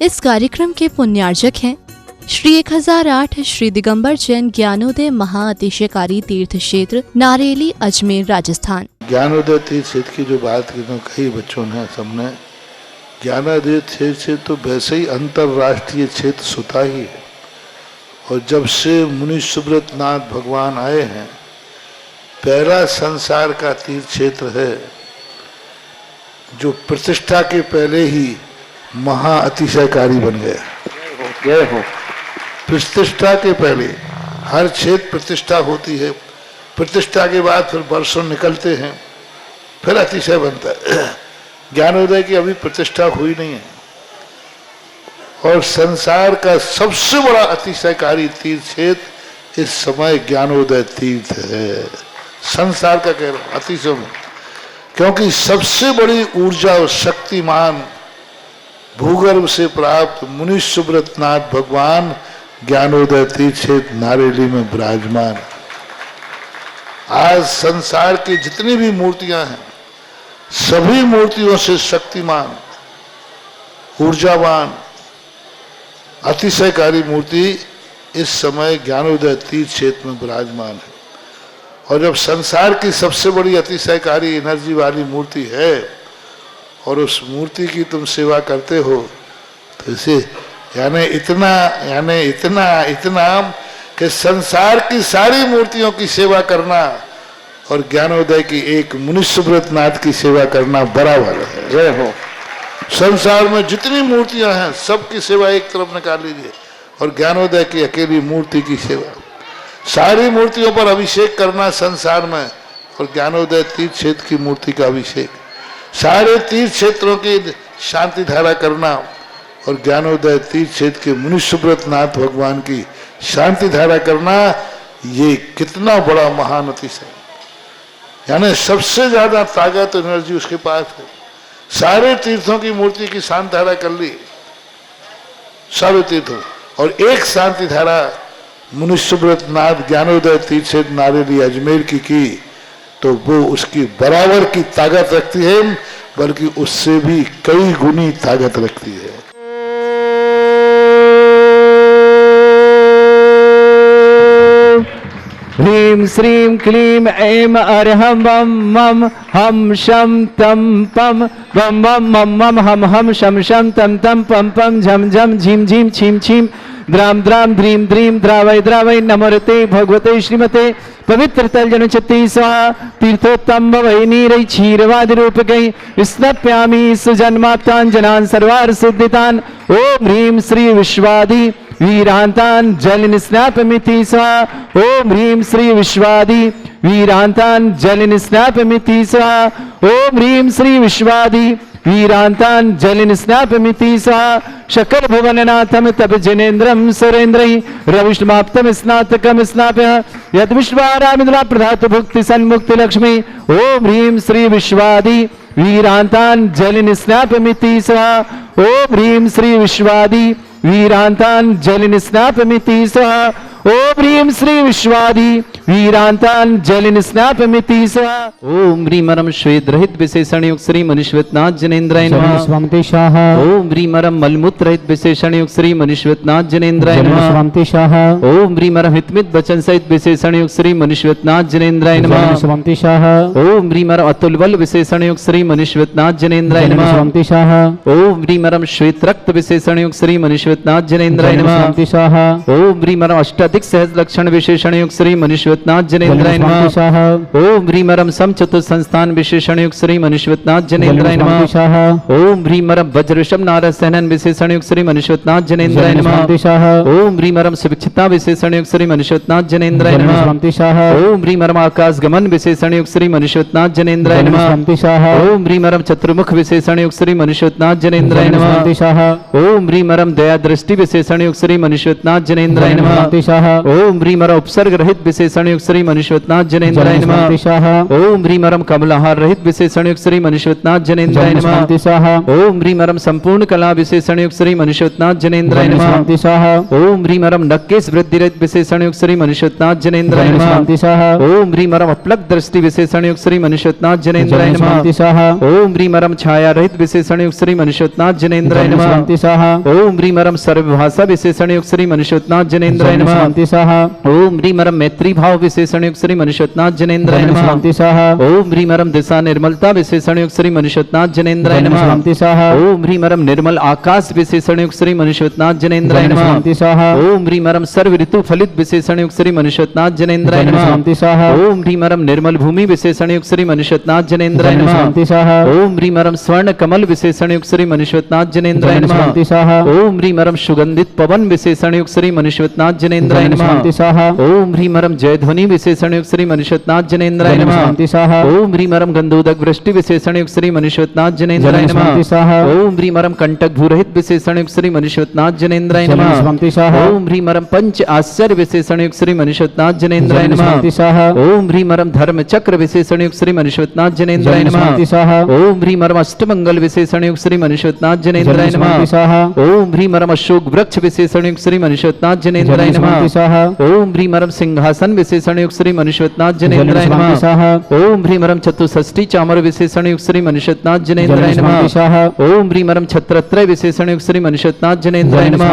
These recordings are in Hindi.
इस कार्यक्रम के पुण्यार्जक हैं श्री 1008 श्री दिगंबर जैन ज्ञानोदय महाअतिशयकारी तीर्थ क्षेत्र नारेली अजमेर राजस्थान। ज्ञानोदय तीर्थ क्षेत्र की जो बात की तो कई बच्चों ने सबने ज्ञानोदय तीर्थ क्षेत्र तो वैसे ही अंतर्राष्ट्रीय क्षेत्र सुता ही है। और जब से मुनि सुब्रत नाथ भगवान आए हैं, पहला संसार का तीर्थ क्षेत्र है जो प्रतिष्ठा के पहले ही महाअतिशयकारी बन गया। प्रतिष्ठा के पहले हर क्षेत्र प्रतिष्ठा होती है, प्रतिष्ठा के बाद फिर वर्षों निकलते हैं, फिर अतिशय बनता है। ज्ञानोदय की अभी प्रतिष्ठा हुई नहीं है। और संसार का सबसे बड़ा अतिशयकारी तीर्थ क्षेत्र इस समय ज्ञानोदय तीर्थ है। संसार का कह रहा हूं अतिशय में, क्योंकि सबसे बड़ी ऊर्जा और शक्तिमान भूगर्भ से प्राप्त मुनि सुब्रत नाथ भगवान ज्ञानोदय तीर्थ क्षेत्र नारेली में विराजमान। आज संसार की जितनी भी मूर्तियां हैं, सभी मूर्तियों से शक्तिमान, ऊर्जावान, अतिशयकारी मूर्ति इस समय ज्ञानोदय तीर्थ क्षेत्र में विराजमान है। और जब संसार की सबसे बड़ी अतिशयकारी एनर्जी वाली मूर्ति है और उस मूर्ति की तुम सेवा करते हो, तो इसे यानी इतना कि संसार की सारी मूर्तियों की सेवा करना और ज्ञानोदय की एक मुनि सुब्रत नाथ की सेवा करना बराबर है। जय हो। संसार में जितनी मूर्तियां हैं सबकी सेवा एक तरफ निकाल लीजिए और ज्ञानोदय की अकेली मूर्ति की सेवा। सारी मूर्तियों पर अभिषेक करना संसार में और ज्ञानोदय तीर्थ क्षेत्र की मूर्ति का अभिषेक, सारे तीर्थ क्षेत्रों की शांति धारा करना और ज्ञानोदय तीर्थ क्षेत्र के मुनि सुब्रत नाथ भगवान की शांति धारा करना, ये कितना बड़ा महान अतिशय। यानी सबसे ज्यादा ताकत एनर्जी उसके पास है। सारे तीर्थों की मूर्ति की शांति धारा कर ली, सारे तीर्थों, और एक शांति धारा मुनि सुब्रत नाथ ज्ञानोदय तीर्थ क्षेत्र नारेली अजमेर की तो वो उसकी बराबर की ताकत रखती है, बल्कि उससे भी कई गुनी ताकत रखती है। ह्रीं श्रीं क्लीं ऐं अर्हं वं मं हम शं तं पं वं वं मं मं हम शं शं तं तं पं पं झं झं झीं झीं छीं छीं द्रां द्रां द्रीं द्रीं द्रावय द्रावय नमोते भगवते श्रीमते पवित्र तलजन चित्ती स्वाहा तीर्थोत्तम भवै नीरै क्षीरवादि रूपकै स्नप्यामि सुजन्माप्तान् जनान् सर्वार्थ सिद्धितान्। ओम ह्रीं श्री विश्वादि वीरांतान जल स्नापमिति स्वाहा। ओम ह्रीं श्री विश्वादि वीरांतान जल स्नापमिति स्वाहा। ओम ह्रीं श्री विश्वादि वीरांतान जल स्नापमिति स्वाहा। शकल भुवननाथम तप जनेन्द्रम सुरेन्द्रै रविष्माप्तम स्नातकम स्नाप्य यद विश्वारामिन्द्रा प्रधातु भुक्ति सन्मुक्ति लक्ष्मी। ओम ह्रीं श्री विश्वादि वीरांतान जल स्नापमिति स्वाहा। ओम ह्रीं श्री विश्वादि वीरांतान जल स्नापमिति स्वाहा। ओम ह्रीं श्री विश्वादि वीरांतान जल स्नापमिति स्वाहा। ओम ह्रीं मरम श्वेत रहित विशेषण युक्त श्री मनुष्यनाथ जनेन्द्राय नमः। ओम ह्रीं मरम मलमूत्र रहित विशेषण युक्त श्री मनुष्यनाथ जनेन्द्राय नमः। ओम ह्रीं मरम हितमित वचन सहित विशेषण युक्त श्री मनुष्यनाथ जनेन्द्राय नमः। ओम ह्रीं मरम अतुल बल विशेषण युक्त श्री मनुष्यनाथ जनेन्द्राय नमः। ओम ह्रीं मरम श्वेत रक्त विशेषण युक्त श्री मनुष्यनाथ जनेन्द्राय नमः। ओम ह्रीं मरम अष्टाधिक सहज लक्षण विशेषण युक्त श्री मनुष्यनाथ जनेन्द्राय नमः। ओम ह्रीं मरम समचतुर संस्थान विशेषण युक्त श्री मनुष्यनाथ जनेन्द्राय नमः। ओम ह्रीं मरम वज्र ऋषभ नारद सहनन विशेषण युक्त श्री मनुष्यनाथ जनेन्द्राय नमः। ओम ह्रीं मरम सुभिक्षिता विशेषण युक्त श्री मनुष्यनाथ जनेन्द्राय नमः। ओम ह्रीं मरम आकाश गमन विशेषण युक्त श्री मनुष्यनाथ जनेन्द्राय नमः। ओम ह्रीं मरम चतुर्मुख विशेषण युक्त श्री मनुष्यनाथ जनेन्द्राय नमः। ओम ह्रीं मरम दया दृष्टि विशेषण युक्त श्री मनुष्यनाथ जनेन्द्राय नमः। ओम ह्रीमरम उपसर्ग रहित विशेषण युक्त श्री मनुष्यवतनाथ जनेन्द्राय नमः। ओम ह्रीमरम कमलाहार रहित विशेषण युक्त श्री मनुष्यवतनाथ जनेन्द्राय नमः। ओम ह्रीमरम संपूर्ण कला विशेषण युक्त श्री मनुष्यवतनाथ जनेन्द्राय नमः। ओम ह्रीमरम नक्केश वृद्धि रहित विशेषण युक्त श्री मनुष्यवतनाथ जनेन्द्राय नमः। ओम ह्रीमरम अपलक दृष्टि विशेषण युक्त श्री मनुष्यवतनाथ जनेन्द्राय नमः। ओम ह्रीमरम छाया रहित विशेषण युक्त श्री मनुष्यवतनाथ जनेन्द्राय नमः। ओम ह्रीमरम सर्वभाषा विशेषण युक्त श्री मनुष्यवतनाथ जनेन्द्राय नमः। ओम ह्रीमरम मैत्री भाव विशेषण युक्त श्री मनुष्यवतनाथ जनेन्द्राय नमः। ओम ह्रीमरम दिशा निर्मलता विशेषण युक्त श्री मनुष्यवतनाथ जनेन्द्राय नमः। ओम ह्रीमरम निर्मल आकाश विशेषण युक्त श्री मनुष्यवतनाथ जनेन्द्राय नमः। ओम ह्रीमरम सर्व ऋतु फलित विशेषण युक्त श्री मनुष्यवतनाथ जनेन्द्राय नमः। ओम ह्रीमरम निर्मल भूमि विशेषण युक्त श्री मनुष्यवतनाथ जनेन्द्राय नमः। ओम ह्रीमरम स्वर्ण कमल विशेषण युक्त श्री मनुष्यवतनाथ जनेन्द्राय नमः। ओम ह्रीमरम सुगंधित पवन विशेषण युक्त श्री मनुष्यवतनाथ जनेन्द्राय नमः। ओम ह्रीमरम जयध्वनि विशेषण युक्त श्री मनुष्यवतनाथ जनेन्द्राय नमः। ओम ह्रीमरम गंधोदक वृष्टि विशेषण युक्त श्री मनुष्यवतनाथ जनेन्द्राय नमः। ओम ह्रीमरम कंटक भूरहित विशेषण युक्त श्री मनुष्यवतनाथ जनेन्द्राय नमः। ओम ह्रीमरम पंच आश्चर्य विशेषण युक्त श्री मनुष्यवतनाथ जनेन्द्राय नमः। ओम ह्रीमरम धर्म चक्र विशेषण युक्त श्री मनुष्यवतनाथ जनेन्द्राय नमः। ओम ह्रीमरम अष्टमंगल विशेषण युक्त श्री मनुष्यवतनाथ जनेन्द्राय नमः। ओम ह्रीमरम अशोक वृक्ष विशेषण युक्त श्री मनुष्यवतनाथ जनेन्द्राय नमः। ओम ह्रीमरम सिंहासन विशेषण युक्त श्री मनुष्यवतनाथ जनेन्द्राय नमः। ओम ह्रीमरम चतुष्षष्ठी चामर विशेषण युक्त श्री मनुष्यवतनाथ जनेन्द्राय नमः। ओम ह्रीमरम छत्रत्रय विशेषण युक्त श्री मनुष्यवतनाथ जनेन्द्राय नमः।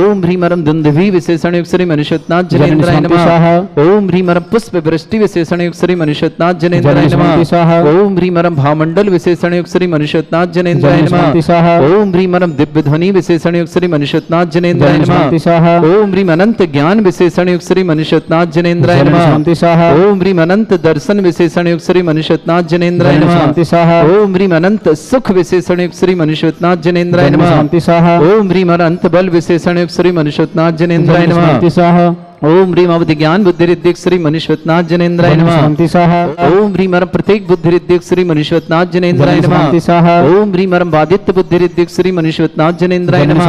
ओम ह्रीमरम दुंदुभी विशेषण युक्त श्री मनुष्यवतनाथ जनेन्द्राय नमः। ओम ह्रीमरम पुष्प वृष्टि विशेषण युक्त श्री मनुष्यवतनाथ जनेन्द्राय नमः। ओम ह्रीमरम भामंडल विशेषण युक्त श्री मनुष्यवतनाथ जनेन्द्राय नमः। ओम ह्रीमरम दिव्य ध्वनि विशेषण युक्त श्री मनुष्यवतनाथ जनेन्द्राय नमः। ओम ह्रीम अनंत ज्ञान विशेषण युक्त श्री मनुष्यवतनाथ जनेन्द्राय नमः। ओम ह्रीम अनंत दर्शन विशेषण युक्त श्री मनुष्यवतनाथ जनेन्द्राय नमः। ओम ह्रीम अनंत सुख विशेषण युक्त श्री मनुष्यवतनाथ जनेन्द्राय नमः। ओम ह्रीम अनंत बल विशेषण युक्त श्री मनुष्यवतनाथ जनेन्द्राय नमः। ओम ह्रीम अवधि ज्ञान बुद्धि रिद्धिक श्री मनुष्यवतनाथ जनेन्द्राय नमः। ओम ह्रीमरम प्रत्येक बुद्धि रिद्धिक श्री मनुष्यवतनाथ जनेन्द्राय नमः। ओम ह्रीमरम बादित्य बुद्धि रिद्धिक श्री मनुष्यवतनाथ जनेन्द्राय नमः।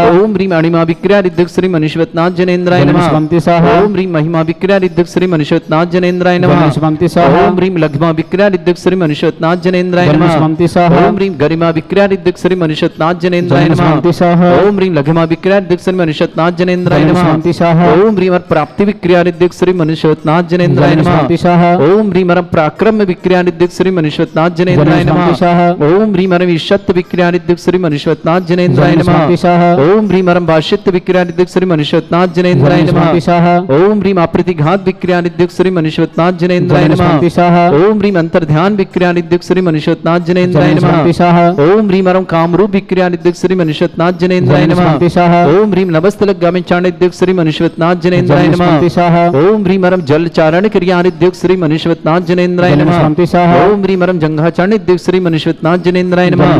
ओम ह्रीम अणिमा विक्रिया रिद्धिक श्री मनुष्यवतनाथ जनेन्द्राय नमः। ओम ह्रीम महिमा विक्रिया रिद्धिक श्री मनुष्यवतनाथ जनेन्द्राय नमः। ओम ह्रीम लघ्मा विक्रिया रिद्धिक श्री मनुष्यवतनाथ जनेन्द्राय नमः। ओम ह्रीम गरिमा विक्रिया रिद्धिक श्री मनुष्यवतनाथ जनेन्द्राय नमः। ओम ह्रीम लघ्मा विक्रिया रिद्धिक श्री मनुष्यवतनाथ जनेन्द्राय नमः। ओम ह्रीमर प्राप्ति विक्रिया रिद्धिक श्री मनुष्यवतनाथ जनेन्द्राय नमः। ओम ह्रीमरम पराक्रम विक्रिया रिद्धिक श्री मनुष्यवतनाथ जनेन्द्राय नमः। ओम ह्रीमरम ईशत्व विक्रिया रिद्धिक श्री मनुष्यवतनाथ जनेन्द्राय नमः। ओम ह्रीमरम भाषित्व विक्रिया रिद्धिक श्री मनुष्यवतनाथ जनेन्द्राय नमः। ओम ह्रीम अप्रतिघात विक्रिया रिद्धिक श्री मनुष्यवतनाथ जनेन्द्राय नमः। ओम ह्रीम अंतर्ध्यान विक्रिया रिद्धिक श्री मनुष्यवतनाथ जनेन्द्राय नमः। ओम ह्रीमरम कामरूप विक्रिया रिद्धिक श्री मनुष्यवतनाथ जनेन्द्राय नमः। ओम ह्रीम नभस्थलगामी चाणिद्युक्त श्री मनुष्यवतनाथ जनेन्द्राय नमः। ओम ह्रीमरम जल चारण क्रिया रिद्युक्त श्री मनुष्यवतनाथ जनेन्द्राय नमः। ओम ह्रीमरम जंघा चाणिद्युक्त श्री मनुष्यवतनाथ जनेन्द्राय नमः।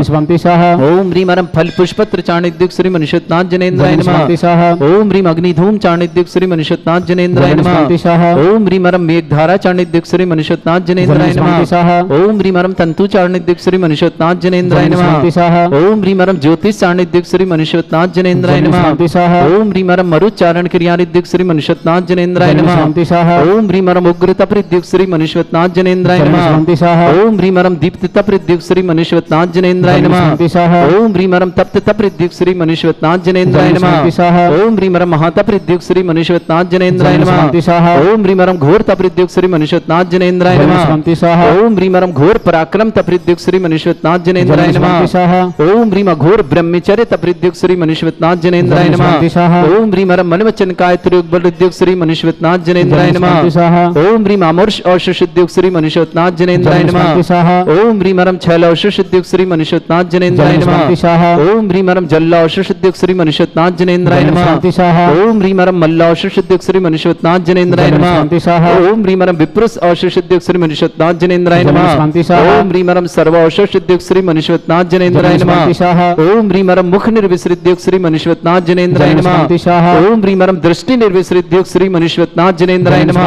ओम ह्रीमरम फल पुष्पत्र चाणिद्युक्त श्री मनुष्यवतनाथ जनेन्द्राय नमः। ओम ह्रीम अग्निधूम चाणिद्युक्त श्री मनुष्यवतनाथ जनेन्द्राय नमः। ओम ह्रीमरम मेघधारा चाणिद्युक्त श्री मनुष्यवतनाथ जनेन्द्राय नमः। ओम ह्रीमरम तंतु चाणिद्युक्त श्री मनुष्यवतनाथ जनेन्द्राय नमः। ओम ह्रीमरम ज्योतिष चाणिद्युक्त श्री मनुष्यवतनाथ जनेन्द्राय नमः। ओम ह्रीमरम मरुचारण क्रिया रिद्युक्त श्री मनुष्यवतनाथ जनेन्द्राय नमः। ओम ह्रीमरम उग्र तप रिद्युक्त श्री मनुष्यवतनाथ जनेन्द्राय नमः। ओम ह्रीमरम दीप्त तप रिद्युक्त श्री मनुष्यवतनाथ जनेन्द्राय नमः। ओम ह्रीमरम तप्त तप रिद्युक्त श्री मनुष्यवतनाथ जनेन्द्राय नमः। ओम ह्रीमरम महातप रिद्युक्त श्री मनुष्यवतनाथ जनेन्द्राय नमः। ओम ह्रीमरम घोर तप रिद्युक्त श्री मनुष्यवतनाथ जनेन्द्राय नमः। ओम ह्रीमरम घोर पराक्रम तप रिद्युक्त श्री मनुष्यवतनाथ जनेन्द्राय नमः। ओम ह्रीम घोर ब्रह्मचर्य तप रिद्युक्त श्री मनुष्यवतनाथ जनेन्द्राय नमः। ओम ह्रीमरम मनवचन काय त्रियुग बल रिद्युक्त श्री मनुष्यवतनाथ जनेन्द्राय नमः। ओम ह्रीम अमर्ष औषध रिद्युक्त श्री मनुष्यवतनाथ जनेन्द्राय नमः। ओम ह्रीमरम छैल औषध रिद्युक्त श्री मनुष्यवतनाथ जनेन्द्राय नमः। ओम ह्रीमरम जल औषध रिद्युक्त श्री मनुष्यवतनाथ जनेन्द्राय नमः। ओम ह्रीमरम मल्ल औषध रिद्युक्त श्री मनुष्यवतनाथ जनेन्द्राय नमः। ओम ह्रीमरम विप्रुस औषध रिद्युक्त श्री मनुष्यवतनाथ जनेन्द्राय नमः। ओम ह्रीमरम सर्व औषध रिद्युक्त श्री मनुष्यवतनाथ जनेन्द्राय नमः। ओम ह्रीमरम मुख निर्विष रिद्युक्त श्री मनुष्यवतनाथ जनेन्द्राय नमः। ओम ह्रीमरम दृष्टि निर्विष विसृद्युक्त श्री मनीश्वतनाथ जनेन्द्राय नमः।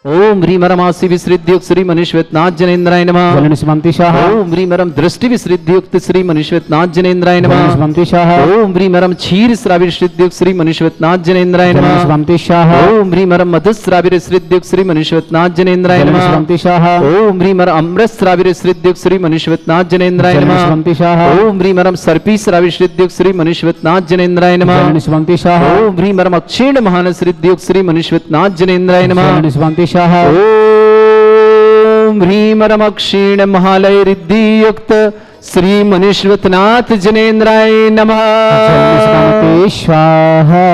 ओम ह्रीं रमासी विसृद्युक्त श्री मनीश्वतनाथ जनेन्द्राय नमः। ओम ह्रीं रम दृष्टि विसृद्युक्त श्री मनीश्वतनाथ जनेन्द्राय नमः। ओम ह्रीं रम क्षीर श्राविसृद्युक्त श्री मनीश्वतनाथ जनेन्द्राय नमः। ओम ह्रीं रम मधुश्राविसृद्युक्त श्री मनीश्वतनाथ जनेन्द्राय नमः। ओम ह्रीं अमृत श्राविसृद्युक्त श्री मनीश्वतनाथ जनेन्द्राय नमः। ओम ह्रीं रम सर्पी श्राविसृद्युक्त श्री मनीश्वतनाथ जनेन्द्राय नमः। ओम ह्रीं रम अक्षीण महानसृद्युक्त श्री मनीश्वतनाथ जनेन्द्राय नमः। ओम ह्रीं रम अक्षीण महालय रिद्धियुक्त श्री मनीश्वतनाथ जनेन्द्राय नमः। स्वाहा।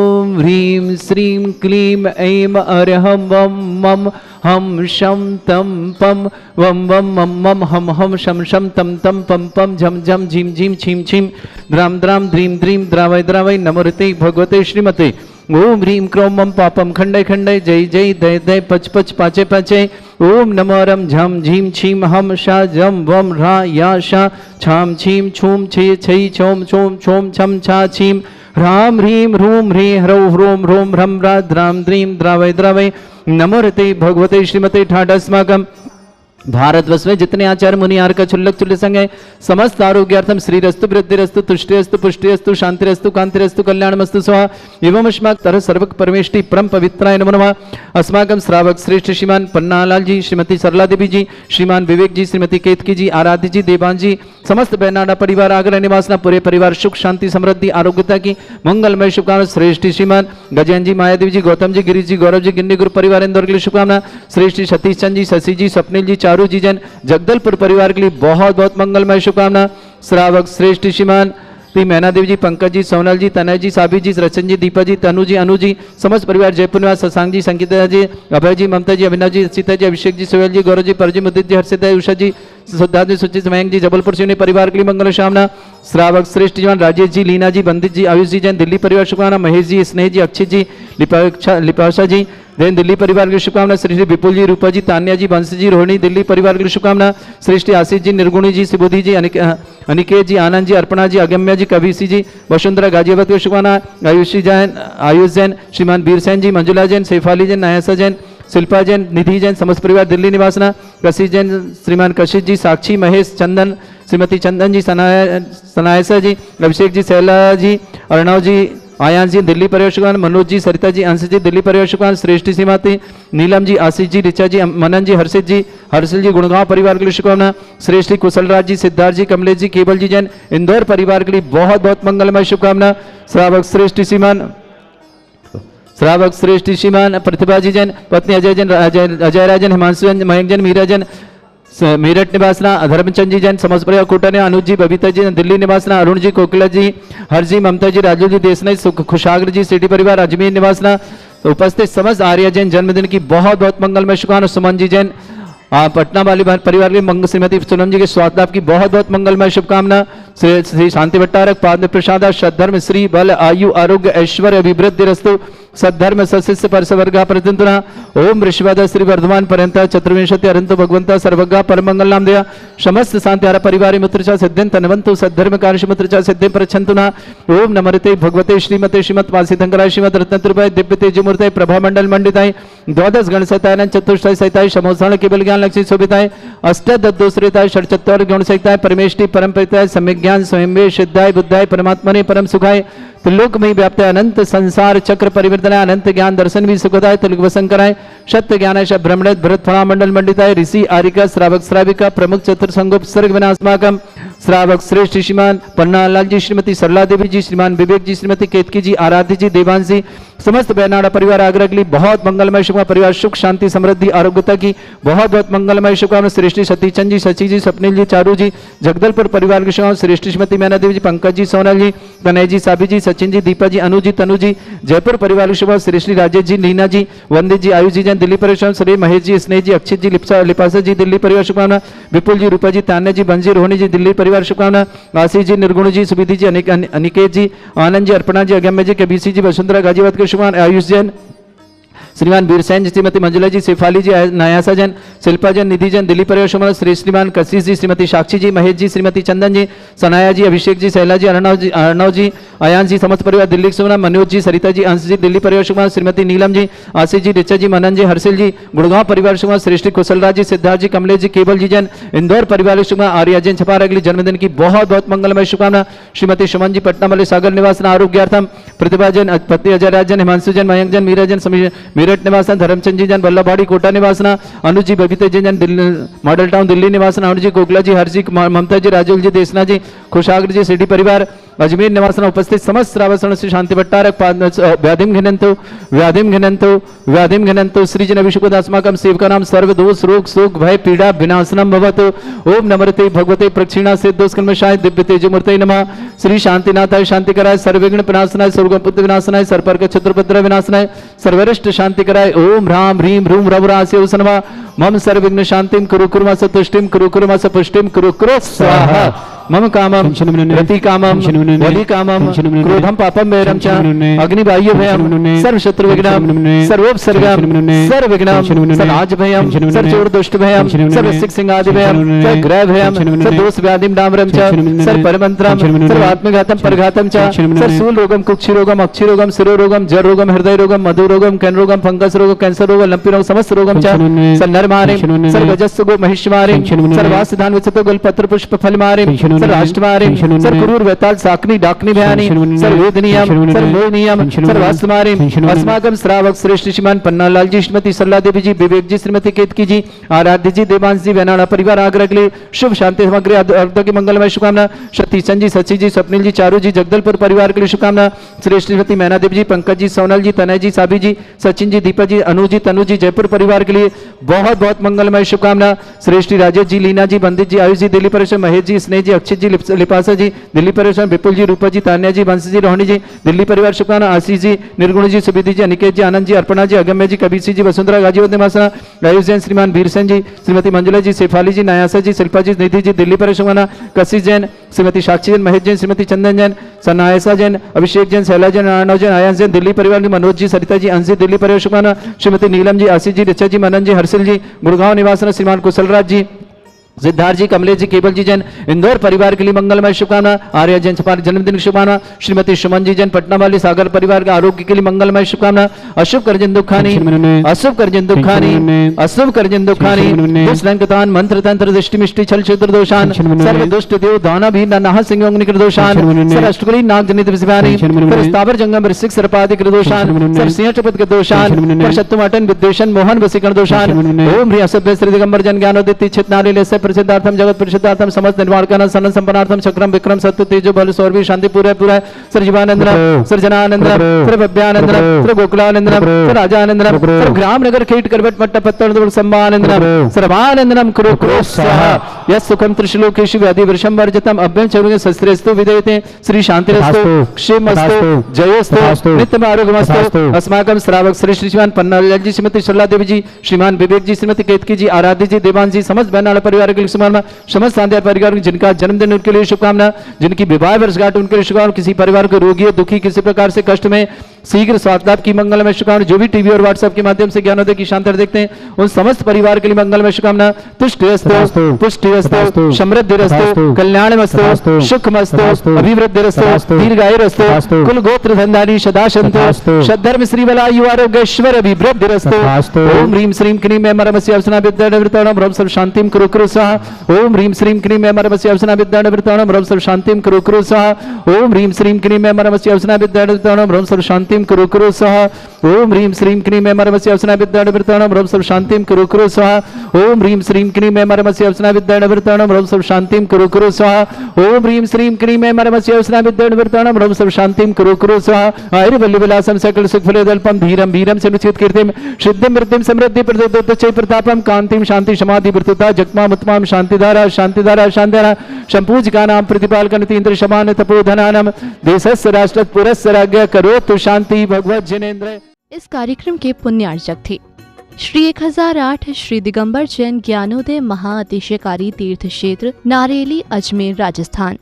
ओम ह्रीं श्रीं क्लीं ऐं अरहं वं मं हम शम तम पम वम वम मम मम हम शम शम तम तम पम पम झम झम झीम झीम छीम छीम द्राम द्राम ध्रीम ध्रीम द्रावय द्रावय नमोरते भगवते श्रीमते। ओम ह्रीं क्रोम मम पापम खंडय खंडय जय जय दय दय पच पच पाचे पाचे। ओम नमो रम झम झीम छीम हम शा जम वम रा या शा छाम छीम छूम छे छई छोम छोम छोम छम छा छीम ह्राम ह्रीं ह्रूम ह्रीं ह्रौ ह्रोम ह्रोम ह्रम रा द्राम द्रीम द्रावय द्रावय नमोरते भगवते श्रीमते। ठाडस्माकम भारतवर्ष में जितने आचार्य मुनि आर्य का क्षुल्लक क्षुल्ल संग है समस्त आरोग्यार्थम श्रीरस्तु वृद्धिरस्तु तुष्टिरस्तु पुष्टिरस्तु शांतिरस्तु कांतिरस्तु कल्याणमस्तु स्वाहा। एवं अस्माक तरह सर्वक परमेष्टि परम पवित्राय नमो नमः। अस्माकम श्रावक श्रेष्ठ श्रीमान पन्नालाल जी, श्रीमती सरला देवी जी, श्रीमान विवेक जी, श्रीमती केतकी जी, आराध्य जी, देवान जी, समस्त बैनाडा परिवार आगरा निवासना पूरे परिवार सुख शांति समृद्धि आरोग्यता की मंगलमय शुभकामना। श्रेष्ठ श्रीमान गजैन जी, मायादेवी जी, गौतम जी, गिरीश जी, गौरव जी, गिन्नी गुरु परिवार इंदौर के लिए शुभकामना। श्रेष्ठ सतीश चंद जी, शशि जी, स्वप्निल जी, चारू जी जैन जगदलपुर परिवार के लिए बहुत बहुत मंगलमय शुभकामना। श्रावक श्रेष्ठ श्रीमान मैना देवी जी, पंकज जी, सोनल जी, तनय जी, साबी जी, रचन जी, दीपा जी, तनु जी, अनु जी, समस्त परिवार जयपुर निवास शशांक जी, संगीता जी, अभय जी, ममता जी, अभिनव जी, सीता जी, अभिषेक जी, सोहेल जी, गौरव जी, परजी, मुदित जी, हर्षित जी, उषा जी, सिद्धार्थ जी, सुचित मयंक जी, जबलपुर से परिवार के लिए मंगल कामना। श्रावक श्रेष्ठ जवान राजेश जी, लीना जी, बंदित जी, आयुष जी जैन दिल्ली परिवार शुभकामना। महेश जी, स्नेह जी, अक्षित जी, लिपाशा जी जैन दिल्ली परिवार की शुभकामना। श्री विपुल जी, रूपा जी, तान्या जी, बंश जी, रोहिणी दिल्ली परिवार की शुभकामना। श्रेष्ठ आशीष जी, निर्गुणी जी, सिबुद्धि जी, अनिकेत जी, आनंद जी, अर्पणा जी, अगम्या जी, कविसी जी, वसुंधरा गाजियाबाद की शुभकामना। आयुष जैन, श्रीमान बीर सेन जी, मंजुला जैन, सैफाली जैन, नायसा जैन, शिल्पा जैन, निधि जैन, समस्त परिवार दिल्ली निवासना। कशिश जैन, श्रीमान कशिश जी, साक्षी, महेश, चंदन, श्रीमती चंदन जी, सनायसा जी, अभिषेक जी, शैला जी, अर्णव जी, आयान जी दिल्ली परिवार शुभकामना। मनोज जी, सरिता जी, अंश जी दिल्ली परिवार शुभकामना। श्रेष्ठी सीमाती, नीलम जी, आशीष जी, ऋचा जी, मनन जी, हर्षित जी, हर्षल जी, गुड़गांव परिवार के लिए शुभकामना। श्रेष्ठी कुशलराज जी, सिद्धार्थ जी, कमलेश जी, केवल जी जैन इंदौर परिवार के लिए बहुत बहुत मंगलमय शुभकामना। श्रावक श्रेष्ठ श्रीमान प्रतिभा जी जैन, पत्नी अजय जैन, अजय राजन, हिमांशु जैन, मयंक जैन, मीरा जैन, मेरठ निवासना। धर्मचंद जी जैन, समस्त परिवार कोटा, अनुज जी, बबीता जी दिल्ली निवासना। अरुण जी, कोकिला जी, हरजी, ममता जी, राजू जी, देशनाई, खुशाग्र जी, सिटी परिवार अजमेर निवासना। उपस्थित समस्त आर्य जैन जन्मदिन की बहुत बहुत मंगलमय शुभकामना। सुमन जी जैन पटना वाली परिवार के मंगल, श्रीमती सोनम जी के स्वास्थ्य लाभ की बहुत बहुत मंगलमय शुभकामना। श्री शांति भट्टारक पाद प्रसाद सद्धर्म श्री बल आयु आरोग्य ऐश्वर्य अभिवृद्धि रस्तु सद्धर्म सशिष्य परसवर्गा प्रतिंतुना। ओम ऋषिवाद श्री वर्धमान पर्यंत चतुर्विंशति अरंत भगवंता सर्वगा परमंगल नाम दया समस्त शांति परिवार मुत्रचा सिद्धिं तनवंतु सद्धर्म कार्य मुत्रचा सिद्धिं प्रच्छन्तुना। ओम नमस्ते भगवते श्रीमते श्रीमत् वासितंकराय श्रीमद रत्नत्रुपाय दिव्य तेजमूर्तये प्रभा मंडल मंडिताय द्वादश गण सहिताय चतुष्टय सहिताय समोसाण केवल ज्ञान लक्ष्मी शोभिताय अष्टदोषरिताय षट्चत्वार गुण सहिताय परमेष्टि परम परिताय सम्यक ज्ञान स्वयं सिद्धाय बुद्धाय परमात्मने परम सुखाय त्रिलोक में व्याप्त अनंत संसार चक्र परिवर्तनाय अनंत ज्ञान दर्शन भी सुखदाय त्रिलोक वसंकराय सत्य ज्ञान ब्रह्मण भरत फला मंडल मंडिताय ऋषि आरिका श्रावक श्राविका प्रमुख चतुर्संगोप सर्ग विनाशमाकम। श्रावक श्रेष्ठ श्रीमान पन्नालाल जी, श्रीमती सरला देवी जी, श्रीमान विवेक जी, श्रीमती केतकी जी, आराध्य जी, देवांश जी, समस्त बैनाड़ा परिवार आगरा के लिए बहुत मंगलमय शुभकामना। परिवार सुख शांति समृद्धि आरोग्यता की बहुत बहुत मंगलमय शुभकामना। श्रेष्ठी सतीचंद जी, शशि जी, स्वप्निल जी, चारू जी, जगदलपुर परिवार की शुभकामना। श्रेष्ठी श्रीमती मैना देवी जी, पंकज जी, सोनल जी, तनय जी, साबी जी, सचिन जी, दीपा जी, अनु जी, तनु जी, जयपुर परिवार की शुभकामना। श्रेष्ठी राजेश जी, लीना जी, वंदित जी, आयुष जी जैन दिल्ली परिवार, श्री महेश जी, स्नेह जी, अक्षित जी, लिपासा जी दिल्ली परिवार शुभकामना। विपुल जी, रूपा जी, तान्या जी, बंजी, रोहिणी जी दिल्ली परिवार शुभकामना। आशीष जी, निर्गुण जी, सुविधि जी, अनिकेत जी, आनंद जी, अर्पणा जी, अगम्य जी, कबीसी जी, वसुंधरा गाजियाबाद के शुभकामना। आयुष जैन, श्रीमान वीरसेन जी, श्रीमती मंजुला जी, शेफाली जी, नयासा जैन, शिल्पा जैन, निधि जैन, दिल्ली परिवार शुभ मंगल, श्रीमान कशिश जी, श्रीमती साक्षी जी, महेश जी, श्रीमती चंदन जी, सनाया जी, अभिषेक जी, शैला जी, अर्णव जी, आयान जी, समस्त परिवार दिल्ली शुभ मंगल, मनोज जी, सरिता जी, अंश जी, दिल्ली परिवार शुभ मंगल, श्रीमती नीलम जी, आशीष जी, रिचा जी, मनन जी, हर्षिल जी, गुड़गांव परिवार शुभ मंगल, श्रेष्ठी कुशलराज जी, सिद्धार्थ जी, कमलेश जी, केवल जी जैन, इंदौर परिवार शुभ मंगल, आर्या जैन छपार, अगली जन्मदिन की बहुत बहुत मंगलमय शुभकामना। श्रीमती सुमन जी, पटना मल्ली सागर निवास आरोग्यार्थम, प्रतिभा जैन, पति अजय राज जैन, हिमांशु जैन, मयंक जैन, मीरा जैन, मेरठ निवासन, धर्मचंद जी जैन, वल्लभवाड़ी कोटा निवासना, अनुज जी, बबीता जी जैन, मॉडल टाउन दिल्ली निवासना, अनुज जी, गोगला जी, हर्ष जी, ममता जी, राजुल जी, देसना जी, खुशागर जी, सिटी परिवार अजमेर निवासना, उपस्थित समस्त श्रावण से शांति भट्टारक व्याधिम घिनंतु सृजन अभिषेकोदास्माकं सेवकानां सर्व दोष रोग शोक भय पीड़ा विनाशनम भवतु। ओम नमस्ते भगवते प्रक्षिणा सिद्धोस्कर्मशाय दिव्य तेजमूर्ते नमः। श्री शांतिनाथाय शांतिकराय सर्वविघ्न विनाशनाय सर्वपुत्र विनाशनाय सर्पर्क क्षत्रपत्र विनाशनाय सर्वरिष्ट शांतिकराय ओम ह्रां ह्रीं ह्रूं रवरास्य नमः। मम सर्वविघ्न शांतिं कुरु कुर्म सतुष्टिं कुरु कुर्म सपुष्टिं कुरु कुरु स्वाहा। मम कामम रति कामम वली कामम क्रोधम पापम वैरम च अग्निबाह्य भयम सर्व शत्रु विघ्नम सर्वोपसर्गम सर्व विघ्नम सराज भयम सर्व चोर दुष्ट भयम सर्व सिक सिंहादि भयम सर्व ग्रह भयम सर्व दोष व्याधिम डामरम च सर्व परमंत्रम सर्व आत्मघातम परघातम च सर्व सूल रोगम कुक्षि रोगम अक्षि रोगम शिरो रोगम जर रोगम हृदय रोगम मधु रोगम कैन रोगम फंगस रोग कैंसर रोग लंपी रोग समस्त रोगम च सन्नरमारे सर्व गजस्स गो महिष्मारे सर्वास धान विचतो गल पत्र पुष्प फल मारे सर राष्ट्रमारे सर क्रूर वेताल साकनी डाकनी भयानी सर वेदनियम सर मोहनियम सर वास्तमारे अस्माकम श्रावक श्रेष्ठ श्रीमान पन्नालाल जी, श्रीमती सरला देवी जी, विवेक जी, श्रीमती केतकी जी, आराध्य जी, देवांश जी, वैनाड़ा परिवार आग्रह के लिए शुभ शांति सामग्री अर्थ की मंगलमय शुभकामना। सतीशन जी, सची जी, स्वप्निल जी, चारू जी, जगदलपुर परिवार के लिए शुभकामना। श्रेष्ठ श्रीमती मैना देवी जी, पंकज जी, सोनल जी, तनय जी, साबी जी, सचिन जी, दीपा जी, अनु जी, तनु जी, जयपुर परिवार के लिए बहुत बहुत मंगलमय शुभकामना। श्रेष्ठ राजेश जी, लीना जी, बंदित जी, आयुष जी, दिल्ली परिषद, महेश जी, स्नेह जी, अक्षित जी, लिपासा जी, दिल्ली परिवार, विपुल जी, रूपा जी, तान्या जी, वंश जी, रोहिणी जी, दिल्ली परिवार शुभकामना। आशीष जी, निर्गुण जी, सुविधि जी, अनिकेत जी, आनंद जी, अर्पणा जी, अगम्य जी, कबीर जी, वसुंधरा गाजीपुर निवासना, आयुष जैन, श्रीमान वीरसेन जी, श्रीमती मंजुला जी, शेफाली जी, नयासा जी, शिल्पा जी, निधि जी, दिल्ली परिवार शुभकामना। कशिश जैन, श्रीमती साक्षी जैन, महेश जैन, श्रीमती चंदन जैन, सनायसा जैन, अभिषेक जैन, शैला जैन, अर्णव जैन, आयांश जैन, दिल्ली परिवार, मनोज जी, सरिता जी, अंश जी, दिल्ली परिवार शुभकामना। श्रीमती नीलम जी, आशीष जी, रिचा जी, मनन जी, हर्षिल जी, गुड़गांव निवासना, श्रीमान कुशलराज जी, सिद्धार्थ जी, कमलेश जी, केवल जी जैन, इंदौर परिवार के लिए मंगलमय शुभकामना। आर्य जैन छपार जन्मदिन की शुभकामना। श्रीमती सुमन जी जैन, पटना वाली सागर परिवार का आरोग्य के लिए मंगलमय शुभकामना। अशुभ करजन दुखानी अशुभ करजन दुखानी अशुभ करजन दुखानी दुष्लंकतान मंत्र तंत्र दृष्टि मिष्टि छल क्षेत्र दोषान सर्व दुष्ट देव दाना भी नाह सिंह अग्निकृत दोषान सर अष्टकुली नाग जनित विषयानि सर स्थावर जंगम ऋषिक सर्पादिक दोषान सर सिंह चपत के दोषान पर शत्रुमाटन विद्वेषण मोहन वसीकरण दोषान ओम ह्री असभ्य श्री दिगंबर जन ज्ञानोदित छित नारी से प्रसिद्धार्थम जगत परिषदार्थम समस्त निर्माण करना सनन संपन्नार्थम चक्रम विक्रम सत्य तेजो बल सौरभी शांति पूरे पूरा सर जीवानंदनम सर जनानंदनम सर भव्यानंदनम सर गोकुलानंदनम सर राजानंदनम सर ग्राम नगर खेट करवट मट्ट पत्तन सम्मानंदनम सर्वानंदनम कुरु कुरु स्वाहा यस सुखम त्रिशलोकेषु व्याधि वृषम वर्जितम अभ्यं चरुगे शस्त्रेस्तु विदेयते श्री शांतिरस्तु क्षेमस्तु जयोस्तु नित्यम आरोग्यमस्तु। अस्माकं श्रावक श्री श्रीमान पन्नालाल जी, श्रीमती सरला देवी जी, श्रीमान विवेक जी, श्रीमती केतकी जी, आराध्य जी, देवांश जी, समस्त बैनाड़ा परिवार के लिए शुभकामना। समस्त शांति परिवार जिनका जन्मदिन उनके लिए शुभकामना, जिनकी विवाह वर्षगांठ उनके लिए शुभकामना। किसी परिवार को रोगी दुखी किसी प्रकार से कष्ट में शीघ्र स्वास्थ्य लाभ की मंगलमय शुभकामना। जो भी टीवी और व्हाट्सएप के माध्यम से ज्ञानोदय की शांति देखते हैं उन समस्त परिवार के लिए मंगलमय शुभकामना। तुष्टिरस्तु पुष्टिरस्तु समृद्धिरस्तु कल्याणमस्तु सुखमस्तु अभिवृद्धिरस्तु दीर्घायुरस्तु कुल गोत्र धनधारी सदा सन्तु सद्धर्म श्री बलायु आरोग्यश्वर अभिवृद्धिरस्तु। ओम ह्रीं श्रीं क्लीं ऐं मरमस्य अवसना विद्यावृताणं ब्रह्म सर्व शांतिं कुरु कुरु स्वाहा। ओम ह्रीं श्रीं क्लीं ऐं मरमस्य अवसना विद्यावृताणं ब्रह्म सर्व शांतिं कुरु कुरु स्वाहा। ओम ह्रीं श्रीं क्लीं ऐं मरमस्य अवसना विद्यावृताणं ब्रह्म सर्व शांतिं कुरु कुरु स्वाहा। ओम ह्रीं श्रीं क्लीं ऐं मरमस्य अवसना विद्यावृताणं ब्रह्म सर्व शांतिं कुरु कुरु स्वाहा। ओम ह्रीं श्रीं क्लीं ऐं मरमस्य अवसना विद्यावृताणं ब्रह्म सर्व शांतिं कुरु कुरु स्वाहा। ओम ह्रीं श्रीं क्लीं ऐं मरमस्य अवसना विद्यावृताणं ब्रह्म सर्व शांतिं कुरु कुरु स्वाहा। आयुर्वल्ली विलासं सकल सुखफलदल्पं धीरं वीरं समुचित कीर्तिं सिद्धिं वृद्धिं समृद्धि प्रदोच्चै प्रतापं कांतिं शांति समाधि वृत्तता जगमाम उत्तमां शांतिधारा शांतिधारा शांतिधारा संपूजकानां प्रतिपालकनतीन्द्र शमान तपोधनानां देशस्य राष्ट्रस्य पुरस्य राज्ञ करोतु शांति भगवत जिनेन्द्र। इस कार्यक्रम के पुण्यार्चक थे श्री 1008 श्री दिगंबर जैन ज्ञानोदय महाअतिशयकारी तीर्थ क्षेत्र नारेली, अजमेर, राजस्थान।